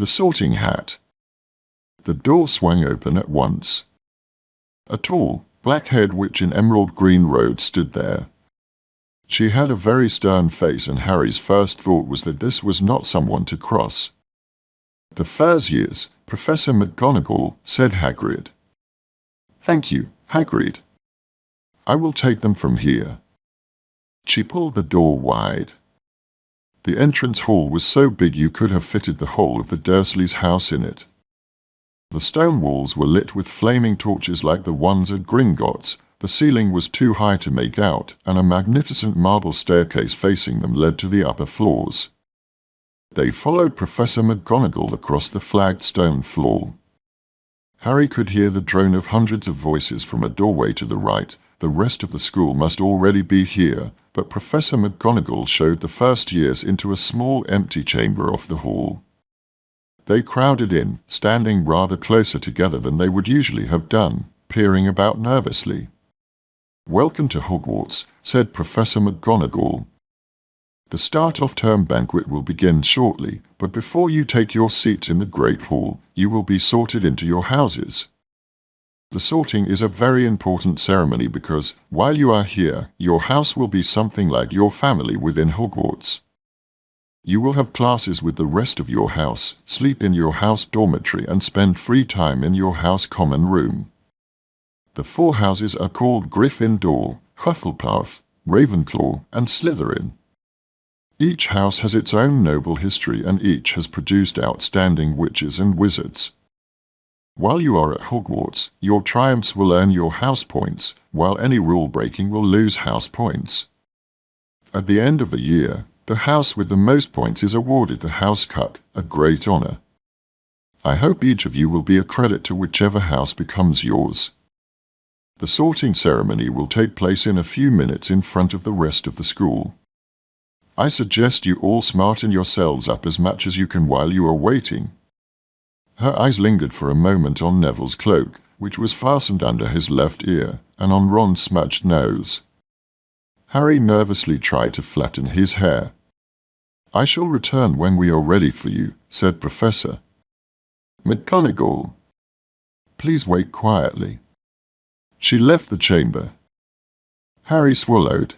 The Sorting Hat. The door swung open at once. A tall, black-haired witch in emerald green robes stood there. She had a very stern face, and Harry's first thought was that this was not someone to cross. "The first years, Professor McGonagall," said Hagrid. "Thank you, Hagrid. I will take them from here." She pulled the door wide. The entrance hall was so big you could have fitted the whole of the Dursleys' house in it. The stone walls were lit with flaming torches like the ones at Gringotts. The ceiling was too high to make out, and a magnificent marble staircase facing them led to the upper floors. They followed Professor McGonagall across the flagged stone floor. Harry could hear the drone of hundreds of voices from a doorway to the right. The rest of the school must already be here, but Professor McGonagall showed the first years into a small empty chamber off the hall. They crowded in, standing rather closer together than they would usually have done, peering about nervously. "Welcome to Hogwarts," said Professor McGonagall. "The start-off-term banquet will begin shortly, but before you take your seats in the Great Hall, you will be sorted into your houses. The sorting is a very important ceremony because, while you are here, your house will be something like your family within Hogwarts. You will have classes with the rest of your house, sleep in your house dormitory, and spend free time in your house common room. The 4 houses are called Gryffindor, Hufflepuff, Ravenclaw, and Slytherin. Each house has its own noble history, and each has produced outstanding witches and wizards. While you are at Hogwarts, your triumphs will earn your house points, while any rule-breaking will lose house points. At the end of the year, the house with the most points is awarded the House Cup, a great honor. I hope each of you will be a credit to whichever house becomes yours. The sorting ceremony will take place in a few minutes in front of the rest of the school. I suggest you all smarten yourselves up as much as you can while you are waiting." Her eyes lingered for a moment on Neville's cloak, which was fastened under his left ear, and on Ron's smudged nose. Harry nervously tried to flatten his hair. "I shall return when we are ready for you," said Professor McGonagall. "Please wait quietly." She left the chamber. Harry swallowed.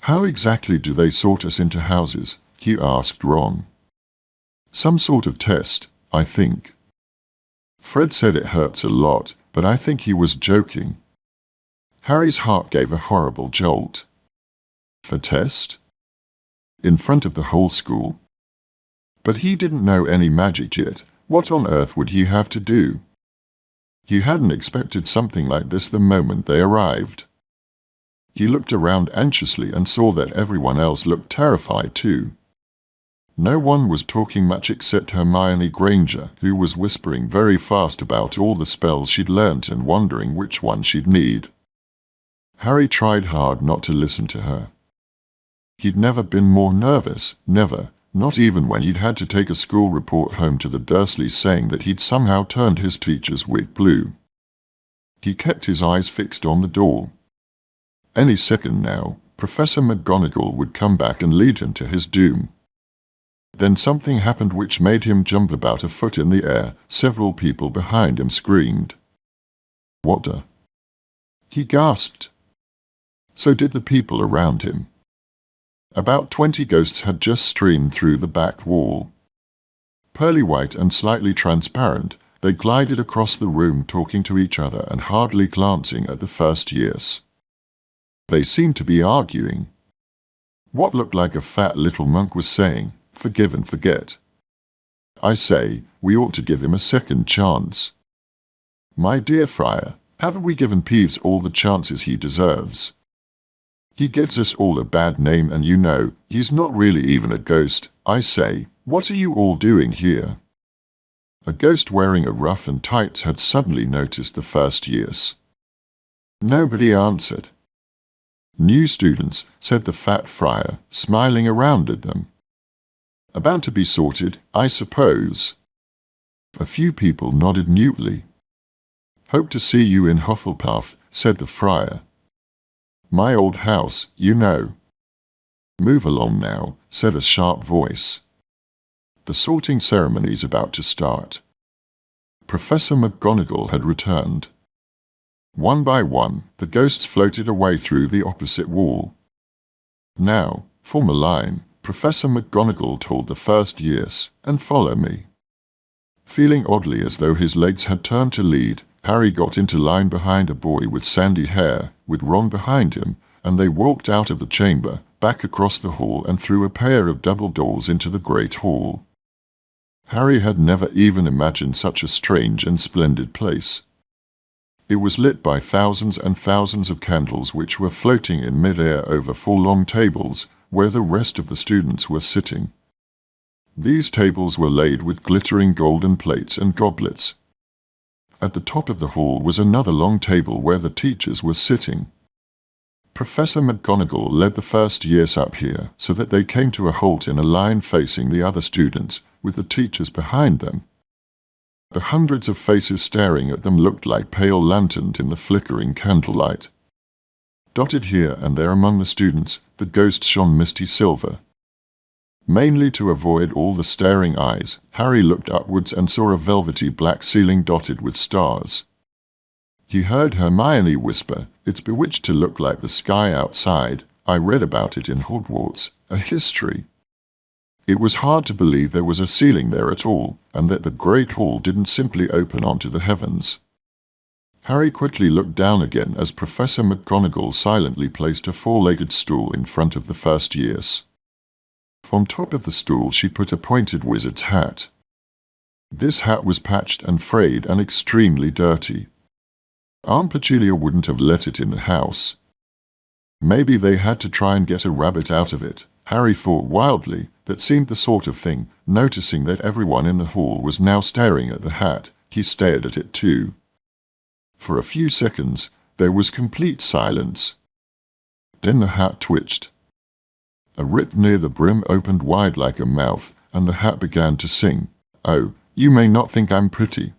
"How exactly do they sort us into houses?" he asked Ron. "Some sort of test, I think. Fred said it hurts a lot, but I think he was joking." Harry's heart gave a horrible jolt. "For test? In front of the whole school?" But he didn't know any magic yet. What on earth would he have to do? He hadn't expected something like this the moment they arrived. He looked around anxiously and saw that everyone else looked terrified too. No one was talking much except Hermione Granger, who was whispering very fast about all the spells she'd learnt and wondering which one she'd need. Harry tried hard not to listen to her. He'd never been more nervous, never, not even when he'd had to take a school report home to the Dursleys saying that he'd somehow turned his teacher's wig blue. He kept his eyes fixed on the door. Any second now, Professor McGonagall would come back and lead him to his doom. Then something happened which made him jump about a foot in the air. Several people behind him screamed. "What the?" he gasped. So did the people around him. About 20 ghosts had just streamed through the back wall. Pearly white and slightly transparent, they glided across the room talking to each other and hardly glancing at the first years. They seemed to be arguing. What looked like a fat little monk was saying, "Forgive and forget. I say, we ought to give him a second chance. My dear Friar, haven't we given Peeves all the chances he deserves? He gives us all a bad name, and you know, he's not really even a ghost. I say, what are you all doing here?" A ghost wearing a ruff and tights had suddenly noticed the first years. Nobody answered. "New students," said the fat friar, smiling around at them. "About to be sorted, I suppose." A few people nodded mutely. "Hope to see you in Hufflepuff," said the friar. "My old house, you know." "Move along now," said a sharp voice. the sorting ceremonies about to start. Professor McGonagall had returned. One by one, the ghosts floated away through the opposite wall. Now, form a line, Professor McGonagall told the first years, and follow me. Feeling oddly as though his legs had turned to lead, Harry got into line behind a boy with sandy hair, with Ron behind him, and they walked out of the chamber, back across the hall and through a pair of double doors into the Great Hall. Harry had never even imagined such a strange and splendid place. It was lit by thousands and thousands of candles which were floating in mid-air over 4 long tables, where the rest of the students were sitting. These tables were laid with glittering golden plates and goblets. At the top of the hall was another long table where the teachers were sitting. Professor McGonagall led the first years up here so that they came to a halt in a line facing the other students, with the teachers behind them. The hundreds of faces staring at them looked like pale lanterns in the flickering candlelight. Dotted here and there among the students, the ghosts shone misty silver. Mainly to avoid all the staring eyes, Harry looked upwards and saw a velvety black ceiling dotted with stars. He heard Hermione whisper, "It's bewitched to look like the sky outside. I read about it in Hogwarts, a history." It was hard to believe there was a ceiling there at all, and that the Great Hall didn't simply open onto the heavens. Harry quickly looked down again as Professor McGonagall silently placed a 4-legged stool in front of the first years. From top of the stool she put a pointed wizard's hat. This hat was patched and frayed and extremely dirty. Aunt Petunia wouldn't have let it in the house. Maybe they had to try and get a rabbit out of it, Harry thought wildly. That seemed the sort of thing. Noticing that everyone in the hall was now staring at the hat, he stared at it too. For a few seconds, there was complete silence. Then the hat twitched. A rip near the brim opened wide like a mouth, and the hat began to sing. "Oh, you may not think I'm pretty.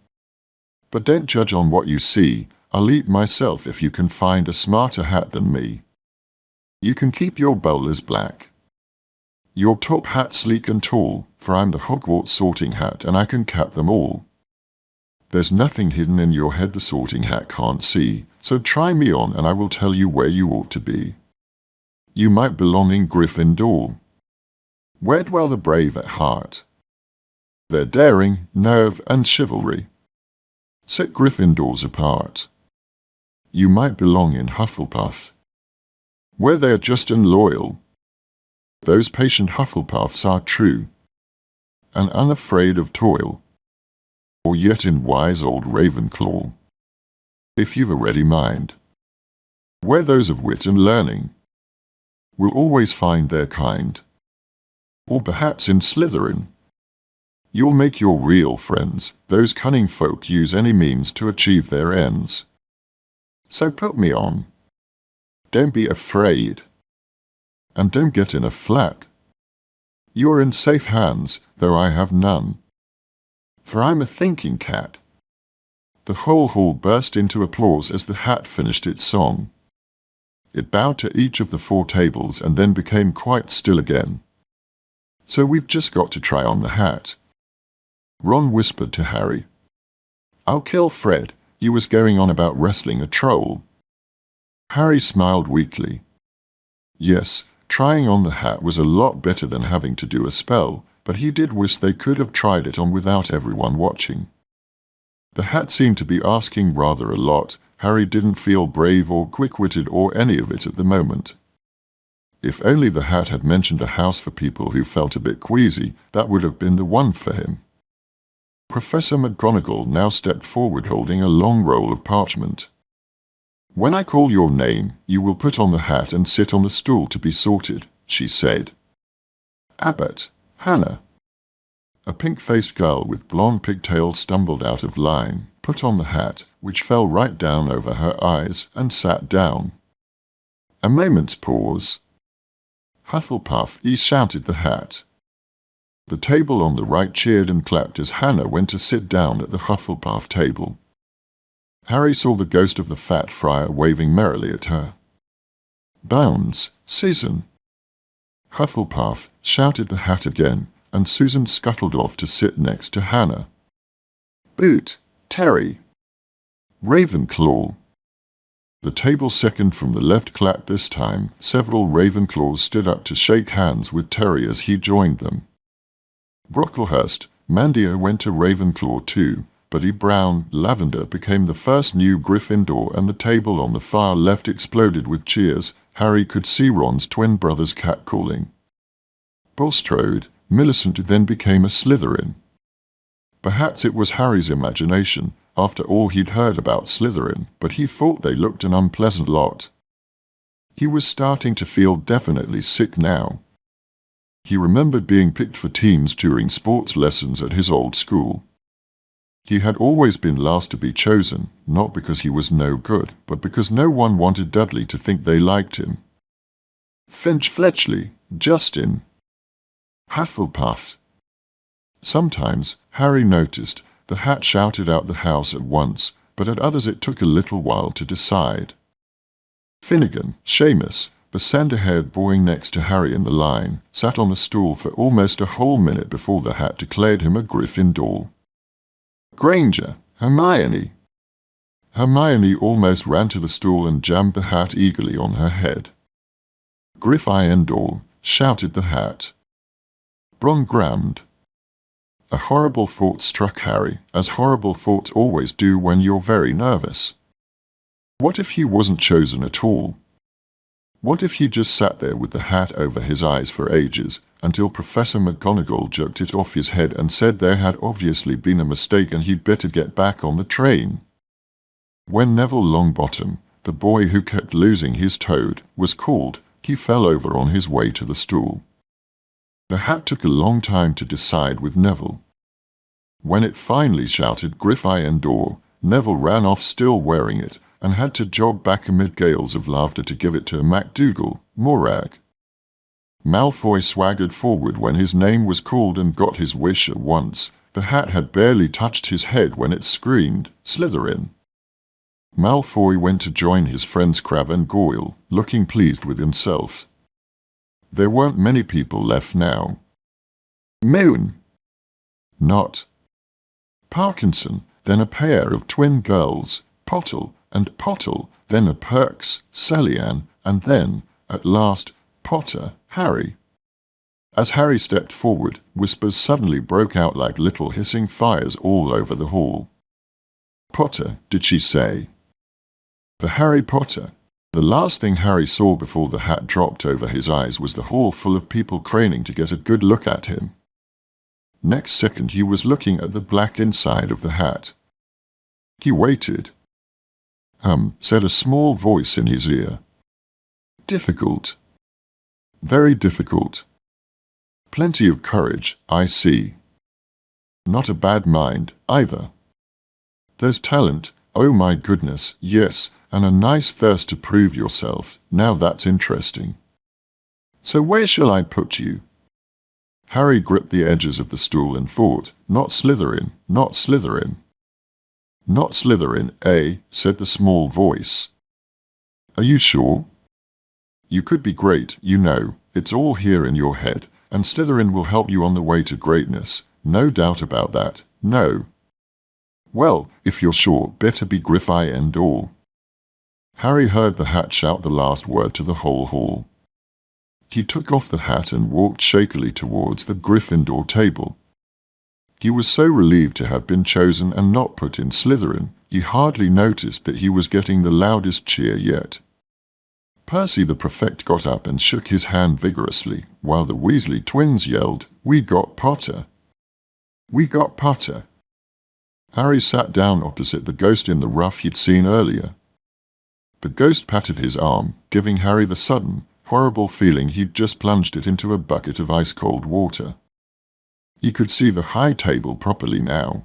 But don't judge on what you see. I'll eat myself if you can find a smarter hat than me. You can keep your bowlers black. Your top hat sleek and tall, for I'm the Hogwarts sorting hat and I can cap them all. There's nothing hidden in your head the sorting hat can't see, so try me on and I will tell you where you ought to be. You might belong in Gryffindor. Where dwell the brave at heart. Their daring, nerve, and chivalry set Gryffindors apart. You might belong in Hufflepuff, where they are just and loyal. Those patient Hufflepuffs are true and unafraid of toil. Or yet in wise old Ravenclaw, if you've a ready mind, where those of wit and learning will always find their kind. Or perhaps in Slytherin, you'll make your real friends. Those cunning folk use any means to achieve their ends. So put me on. Don't be afraid. And don't get in a flat. You're in safe hands, though I have none. For I'm a thinking cat." The whole hall burst into applause as the hat finished its song. It bowed to each of the 4 tables and then became quite still again. "So we've just got to try on the hat," Ron whispered to Harry. "I'll kill Fred. You was going on about wrestling a troll." Harry smiled weakly. Yes, trying on the hat was a lot better than having to do a spell, but he did wish they could have tried it on without everyone watching. The hat seemed to be asking rather a lot. Harry didn't feel brave or quick-witted or any of it at the moment. If only the hat had mentioned a house for people who felt a bit queasy, that would have been the one for him. Professor McGonagall now stepped forward holding a long roll of parchment. "When I call your name, you will put on the hat and sit on the stool to be sorted," she said. "Abbott, Hannah." A pink-faced girl with blonde pigtails stumbled out of line, put on the hat, which fell right down over her eyes, and sat down. A moment's pause. "Hufflepuff," shouted the hat. The table on the right cheered and clapped as Hannah went to sit down at the Hufflepuff table. Harry saw the ghost of the fat friar waving merrily at her. "Bounds, Susan." "Hufflepuff," shouted the hat again, and Susan scuttled off to sit next to Hannah. Boot, Terry. Ravenclaw. The table second from the left clapped this time. Several Ravenclaws stood up to shake hands with Terry as he joined them. Brocklehurst, Mandia went to Ravenclaw too, but Brown, Lavender became the first new Gryffindor, and the table on the far left exploded with cheers. Harry could see Ron's twin brothers catcalling. Bulstrode, Millicent then became a Slytherin. Perhaps it was Harry's imagination, after all he'd heard about Slytherin, but he thought they looked an unpleasant lot. He was starting to feel definitely sick now. He remembered being picked for teams during sports lessons at his old school. He had always been last to be chosen, not because he was no good, but because no one wanted Dudley to think they liked him. Finch Fletchley, Justin. Hufflepuff. Sometimes, Harry noticed, the hat shouted out the house at once, but at others it took a little while to decide. Finnegan, Seamus, the slender-haired boy next to Harry in the line, sat on a stool for almost a whole minute before the hat declared him a Gryffindor. Granger, Hermione. Hermione almost ran to the stool and jammed the hat eagerly on her head. Gryffindor, shouted the hat. Ron groaned. A horrible thought struck Harry, as horrible thoughts always do when you're very nervous. What if he wasn't chosen at all? What if he just sat there with the hat over his eyes for ages, until Professor McGonagall jerked it off his head and said there had obviously been a mistake and he'd better get back on the train? When Neville Longbottom, the boy who kept losing his toad, was called, he fell over on his way to the stool. The hat took a long time to decide with Neville. When it finally shouted Gryffindor, Neville ran off still wearing it, and had to jog back amid gales of laughter to give it to MacDougal, Morag. Malfoy swaggered forward when his name was called and got his wish at once. The hat had barely touched his head when it screamed, Slytherin. Malfoy went to join his friends Crabbe and Goyle, looking pleased with himself. There weren't many people left now. Moon. Not. Parkinson, then a pair of twin girls, Pottle and Pottle, then a Perks, Cellian, and then, at last, Potter, Harry. As Harry stepped forward, whispers suddenly broke out like little hissing fires all over the hall. Potter, did she say? For Harry Potter. The last thing Harry saw before the hat dropped over his eyes was the hall full of people craning to get a good look at him. Next second he was looking at the black inside of the hat. He waited. Said a small voice in his ear. Difficult. Very difficult. Plenty of courage, I see. Not a bad mind, either. There's talent, oh my goodness, yes, and a nice thirst to prove yourself. Now that's interesting. So where shall I put you? Harry gripped the edges of the stool and thought, not Slytherin, not Slytherin. Not Slytherin, eh? Said the small voice. Are you sure? You could be great, you know. It's all here in your head, and Slytherin will help you on the way to greatness. No doubt about that, no. Well, if you're sure, better be Gryffindor. Harry heard the hat shout the last word to the whole hall. He took off the hat and walked shakily towards the Gryffindor table. He was so relieved to have been chosen and not put in Slytherin, he hardly noticed that he was getting the loudest cheer yet. Percy the Prefect got up and shook his hand vigorously, while the Weasley twins yelled, "We got Potter! We got Potter!" Harry sat down opposite the ghost in the rough he'd seen earlier. The ghost patted his arm, giving Harry the sudden, horrible feeling he'd just plunged it into a bucket of ice-cold water. He could see the high table properly now.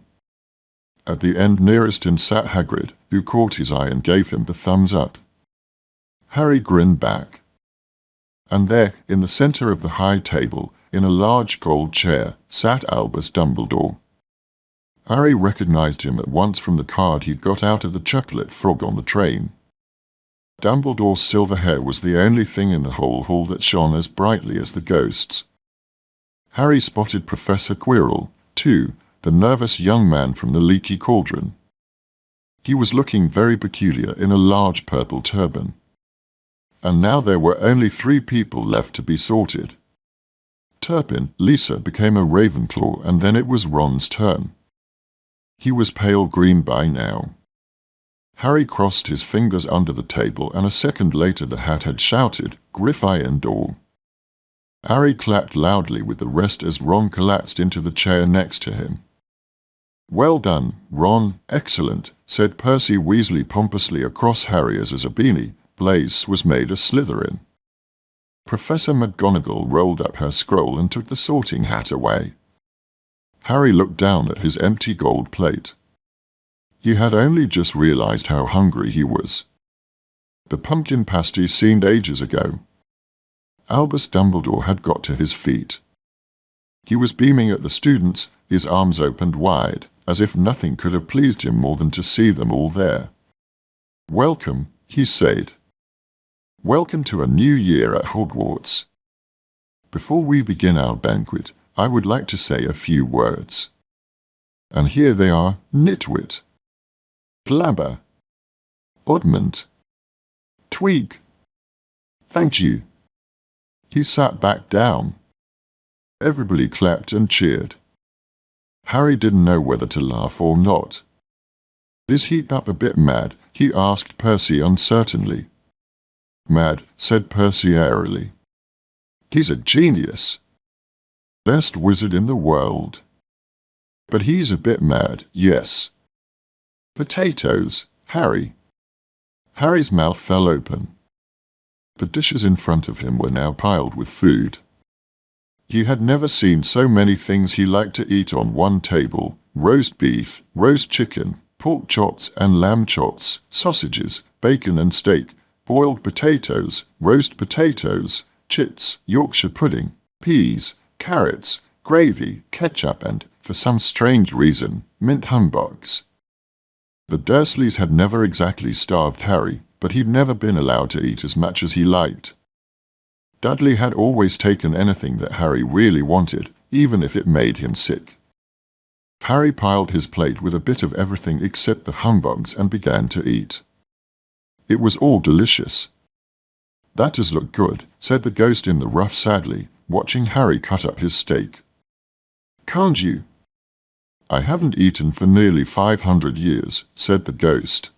At the end nearest him sat Hagrid, who caught his eye and gave him the thumbs up. Harry grinned back. And there, in the centre of the high table, in a large gold chair, sat Albus Dumbledore. Harry recognized him at once from the card he'd got out of the chocolate frog on the train. Dumbledore's silver hair was the only thing in the whole hall that shone as brightly as the ghost's. Harry spotted Professor Quirrell, too, the nervous young man from the leaky cauldron. He was looking very peculiar in a large purple turban. And now there were only 3 people left to be sorted. Turpin, Lisa became a Ravenclaw, and then it was Ron's turn. He was pale green by now. Harry crossed his fingers under the table, and a second later the hat had shouted, "Gryffindor." Harry clapped loudly with the rest as Ron collapsed into the chair next to him. "Well done, Ron, excellent," said Percy Weasley pompously across Harry's as a beanie. Blaise was made a Slytherin. Professor McGonagall rolled up her scroll and took the sorting hat away. Harry looked down at his empty gold plate. He had only just realized how hungry he was. The pumpkin pasty seemed ages ago. Albus Dumbledore had got to his feet. He was beaming at the students, his arms opened wide, as if nothing could have pleased him more than to see them all there. "Welcome," he said. "Welcome to a new year at Hogwarts. Before we begin our banquet, I would like to say a few words. And here they are: nitwit, blabber, oddment, twig. Thank you." He sat back down. Everybody clapped and cheered. Harry didn't know whether to laugh or not. "Is he up a bit mad?" he asked Percy uncertainly. "Mad," said Percy airily. "He's a genius. Best wizard in the world. But he's a bit mad, yes." "Potatoes, Harry." Harry's mouth fell open. The dishes in front of him were now piled with food. He had never seen so many things he liked to eat on one table: roast beef, roast chicken, pork chops and lamb chops, sausages, bacon and steak, boiled potatoes, roast potatoes, chits, Yorkshire pudding, peas, carrots, gravy, ketchup and, for some strange reason, mint humbugs. The Dursleys had never exactly starved Harry, but he'd never been allowed to eat as much as he liked. Dudley had always taken anything that Harry really wanted, even if it made him sick. Harry piled his plate with a bit of everything except the humbugs and began to eat. It was all delicious. "That does look good," said the ghost in the ruff sadly, watching Harry cut up his steak. "Can't you?" "I haven't eaten for nearly 500 years, said the ghost.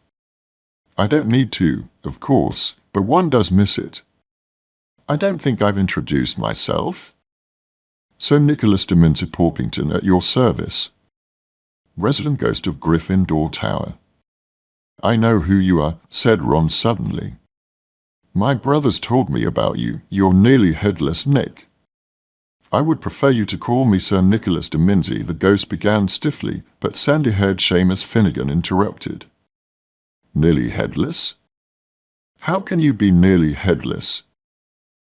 "I don't need to, of course, but one does miss it. I don't think I've introduced myself. Sir Nicholas de Mincer Porpington at your service. Resident ghost of Gryffindor Tower." "I know who you are," said Ron suddenly. "My brothers told me about you. You're nearly headless Nick." "I would prefer you to call me Sir Nicholas de Mincy," the ghost began stiffly, but sandy-haired Seamus Finnegan interrupted. "Nearly headless? How can you be nearly headless?"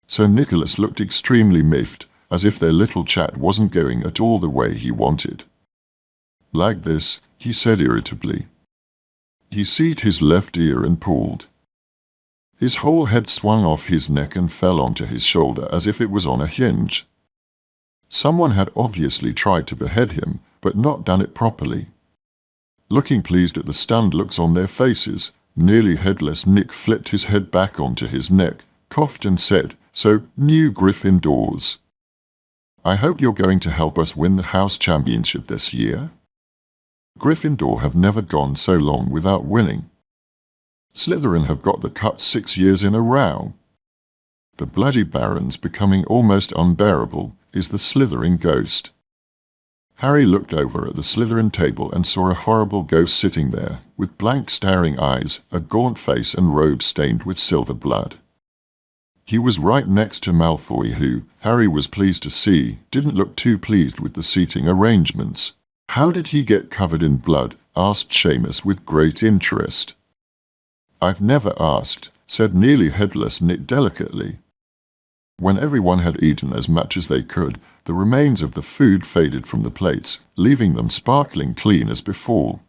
Sir Nicholas looked extremely miffed, as if their little chat wasn't going at all the way he wanted. "Like this," he said irritably. He seized his left ear and pulled. His whole head swung off his neck and fell onto his shoulder as if it was on a hinge. Someone had obviously tried to behead him, but not done it properly. Looking pleased at the stunned looks on their faces, nearly headless Nick flipped his head back onto his neck, coughed and said, "So, new Gryffindors. I hope you're going to help us win the house championship this year. Gryffindor have never gone so long without winning. Slytherin have got the cut 6 years in a row. The bloody Baron's becoming almost unbearable," is the Slytherin ghost. Harry looked over at the Slytherin table and saw a horrible ghost sitting there, with blank staring eyes, a gaunt face and robes stained with silver blood. He was right next to Malfoy who, Harry was pleased to see, didn't look too pleased with the seating arrangements. "How did he get covered in blood?" asked Seamus with great interest. "I've never asked," said nearly headless Nick delicately. When everyone had eaten as much as they could, the remains of the food faded from the plates, leaving them sparkling clean as before.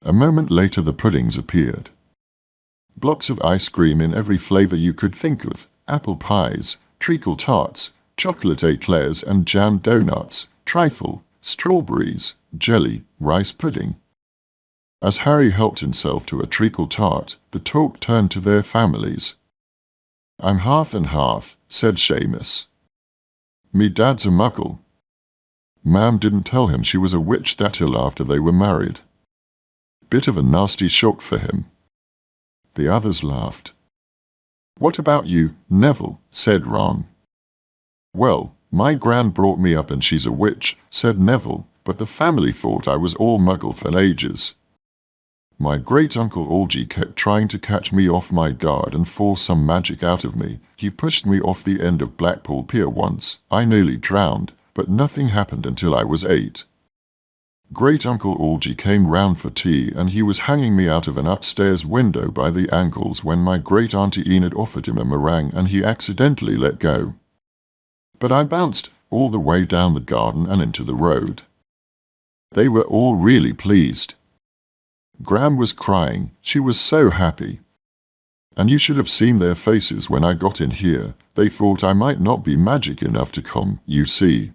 A moment later the puddings appeared. Blocks of ice cream in every flavor you could think of, apple pies, treacle tarts, chocolate eclairs and jam donuts, trifle, strawberries, jelly, rice pudding. As Harry helped himself to a treacle tart, the talk turned to their families. "I'm half and half," said Seamus. "Me dad's a muggle." Mam didn't tell him she was a witch that till after they were married. Bit of a nasty shock for him. The others laughed. "What about you, Neville?" said Ron. "Well, my gran brought me up and she's a witch," said Neville, "but the family thought I was all muggle for ages. My great-uncle Algie kept trying to catch me off my guard and force some magic out of me. He pushed me off the end of Blackpool Pier once. I nearly drowned, but nothing happened until I was 8. Great-uncle Algie came round for tea and he was hanging me out of an upstairs window by the ankles when my great-auntie Enid offered him a meringue and he accidentally let go. But I bounced all the way down the garden and into the road. They were all really pleased. Gram was crying, she was so happy. And you should have seen their faces when I got in here. They thought I might not be magic enough to come, you see.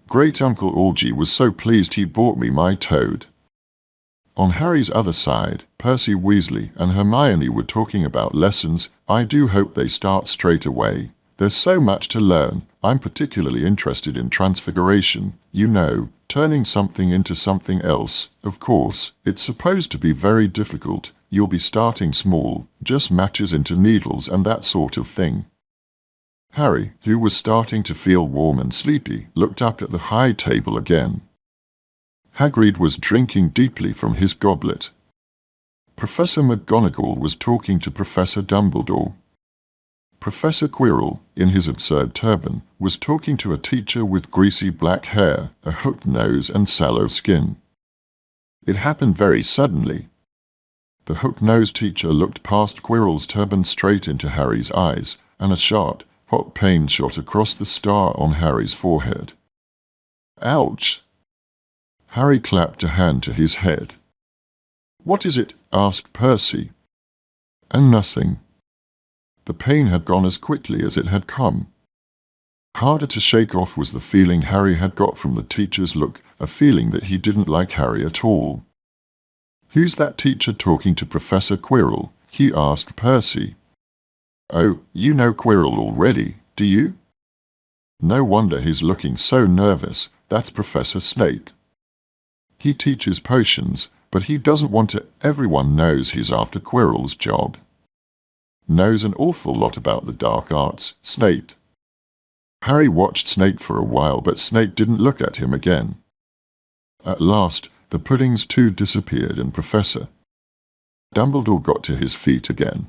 Great-uncle Algie was so pleased he bought me my toad." On Harry's other side, Percy Weasley and Hermione were talking about lessons. "I do hope they start straight away. There's so much to learn. I'm particularly interested in transfiguration, you know, turning something into something else. Of course, it's supposed to be very difficult. You'll be starting small, just matches into needles and that sort of thing." Harry, who was starting to feel warm and sleepy, looked up at the high table again. Hagrid was drinking deeply from his goblet. Professor McGonagall was talking to Professor Dumbledore. Professor Quirrell, in his absurd turban, was talking to a teacher with greasy black hair, a hooked nose and sallow skin. It happened very suddenly. The hook-nosed teacher looked past Quirrell's turban straight into Harry's eyes, and a sharp, hot pain shot across the star on Harry's forehead. "Ouch!" Harry clapped a hand to his head. "What is it?" asked Percy. "And nothing." The pain had gone as quickly as it had come. Harder to shake off was the feeling Harry had got from the teacher's look, a feeling that he didn't like Harry at all. "Who's that teacher talking to Professor Quirrell?" he asked Percy. "Oh, you know Quirrell already, do you?" "No wonder he's looking so nervous. That's Professor Snape. He teaches potions, but he doesn't want to. Everyone knows he's after Quirrell's job. Knows an awful lot about the dark arts, Snape." Harry watched Snape for a while, but Snape didn't look at him again. At last, the puddings too disappeared and Professor Dumbledore got to his feet again.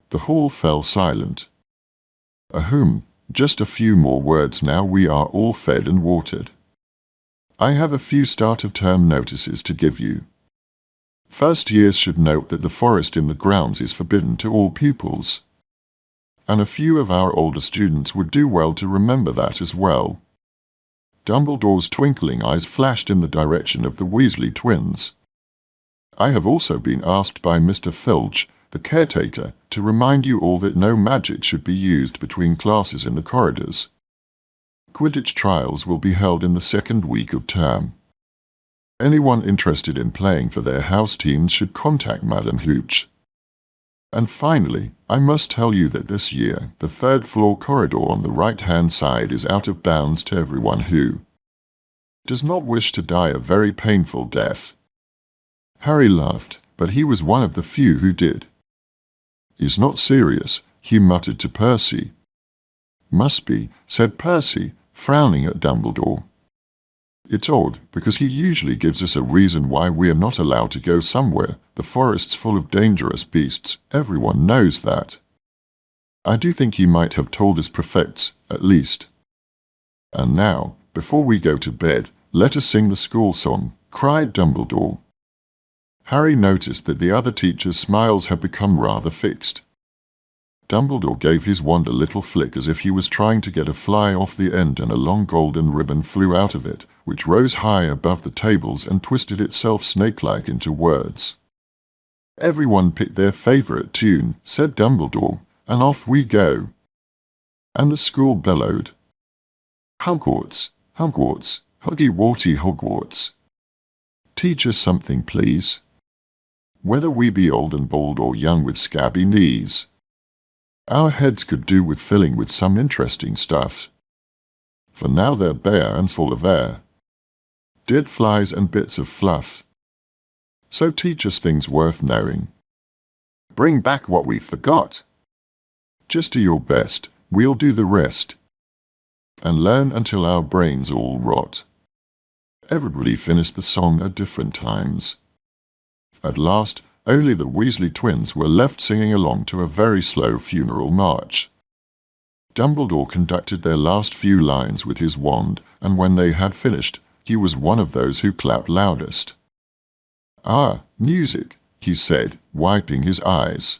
The hall fell silent. "Ahem, just a few more words now we are all fed and watered. I have a few start-of-term notices to give you. First years should note that the forest in the grounds is forbidden to all pupils. And a few of our older students would do well to remember that as well." Dumbledore's twinkling eyes flashed in the direction of the Weasley twins. "I have also been asked by Mr. Filch, the caretaker, to remind you all that no magic should be used between classes in the corridors. Quidditch trials will be held in the second week of term. Anyone interested in playing for their house teams should contact Madam Hooch. And finally, I must tell you that this year, the third-floor corridor on the right-hand side is out of bounds to everyone who does not wish to die a very painful death." Harry laughed, but he was one of the few who did. "He's not serious," he muttered to Percy. "Must be," said Percy, frowning at Dumbledore. "It's odd, because he usually gives us a reason why we are not allowed to go somewhere. The forest's full of dangerous beasts, everyone knows that. I do think he might have told his prefects, at least. And now, before we go to bed, let us sing the school song," cried Dumbledore. Harry noticed that the other teachers' smiles had become rather fixed. Dumbledore gave his wand a little flick as if he was trying to get a fly off the end, and a long golden ribbon flew out of it, which rose high above the tables and twisted itself snake-like into words. "Everyone picked their favorite tune," said Dumbledore, "and off we go." and the school bellowed, "Hogwarts, Hogwarts, Huggy-Warty Hogwarts. Teach us something, please. Whether we be old and bald or young with scabby knees. Our heads could do with filling with some interesting stuff. For now they're bare and full of air, dead flies and bits of fluff. So teach us things worth knowing. Bring back what we forgot. Just do your best, we'll do the rest. And learn until our brains all rot." Everybody finished the song at different times. At last, only the Weasley twins were left singing along to a very slow funeral march. Dumbledore conducted their last few lines with his wand, and when they had finished, he was one of those who clapped loudest. "Ah, music," he said, wiping his eyes.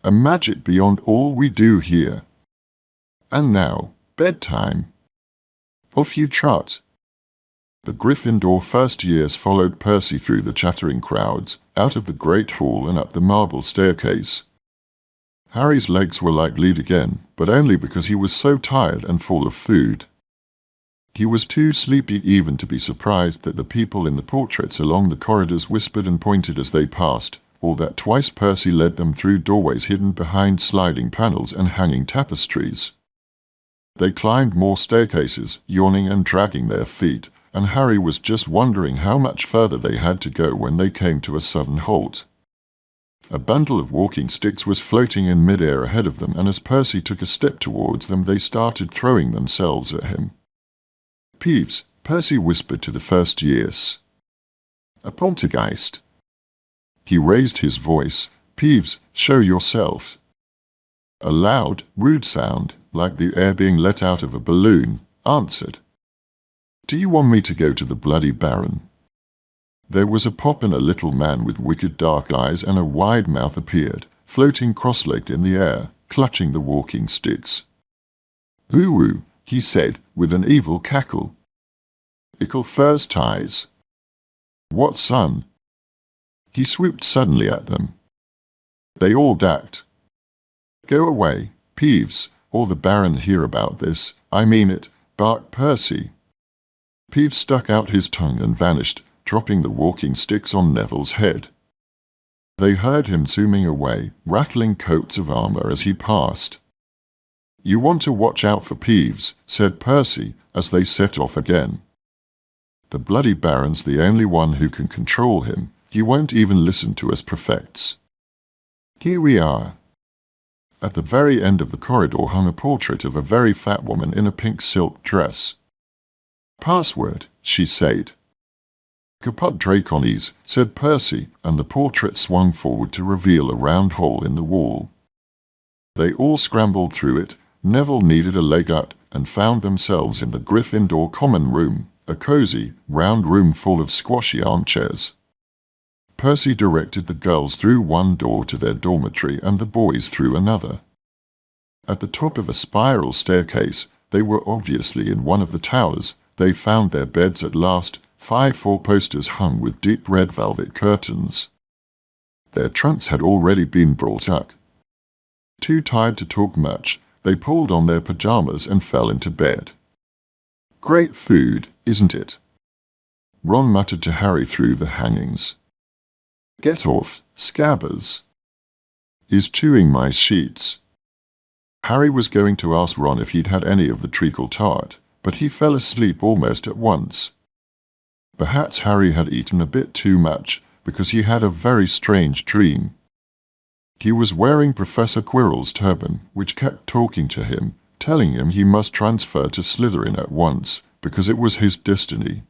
"A magic beyond all we do here. And now, bedtime. Off you trot." The Gryffindor first years followed Percy through the chattering crowds, out of the great hall and up the marble staircase. Harry's legs were like lead again, but only because he was so tired and full of food. He was too sleepy even to be surprised that the people in the portraits along the corridors whispered and pointed as they passed, or that twice Percy led them through doorways hidden behind sliding panels and hanging tapestries. They climbed more staircases, yawning and dragging their feet, and Harry was just wondering how much further they had to go when they came to a sudden halt. A bundle of walking sticks was floating in mid-air ahead of them, and as Percy took a step towards them, they started throwing themselves at him. "Peeves," Percy whispered to the first years. "A poltergeist." He raised his voice, "Peeves, show yourself." A loud, rude sound, like the air being let out of a balloon, answered. "Do you want me to go to the bloody Baron?" There was a pop and a little man with wicked dark eyes and a wide mouth appeared, floating cross-legged in the air, clutching the walking sticks. "Ooh," he said, with an evil cackle. "Ickle furs ties." "What, son?" He swooped suddenly at them. They all ducked. "Go away, Peeves, or the Baron hear about this, I mean it," barked Percy. Peeves stuck out his tongue and vanished, dropping the walking sticks on Neville's head. They heard him zooming away, rattling coats of armor as he passed. "You want to watch out for Peeves," said Percy, as they set off again. "The bloody Baron's the only one who can control him. He won't even listen to us prefects." Here we are. At the very end of the corridor hung a portrait of a very fat woman in a pink silk dress. "Password," she said. "Kaput Draconis," said Percy, and the portrait swung forward to reveal a round hole in the wall. They all scrambled through it. Neville needed a leg up and found themselves in the Gryffindor common room, a cozy, round room full of squashy armchairs. Percy directed the girls through one door to their dormitory and the boys through another. At the top of a spiral staircase, they were obviously in one of the towers. They found their beds at last, 5 four-posters hung with deep red velvet curtains. Their trunks had already been brought up. Too tired to talk much, they pulled on their pajamas and fell into bed. "Great food, isn't it?" Ron muttered to Harry through the hangings. "Get off, Scabbers. Is chewing my sheets." Harry was going to ask Ron if he'd had any of the treacle tart, but he fell asleep almost at once. Perhaps Harry had eaten a bit too much, because he had a very strange dream. He was wearing Professor Quirrell's turban, which kept talking to him, telling him he must transfer to Slytherin at once, because it was his destiny.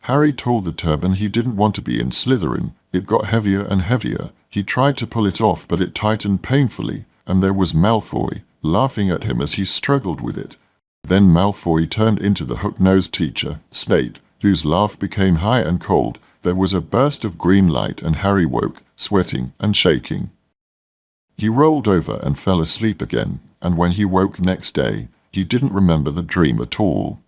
Harry told the turban he didn't want to be in Slytherin. It got heavier and heavier. He tried to pull it off, but it tightened painfully, and there was Malfoy, laughing at him as he struggled with it. Then Malfoy turned into the hook-nosed teacher, Snape, whose laugh became high and cold. There was a burst of green light and Harry woke, sweating and shaking. He rolled over and fell asleep again, and when he woke next day, he didn't remember the dream at all.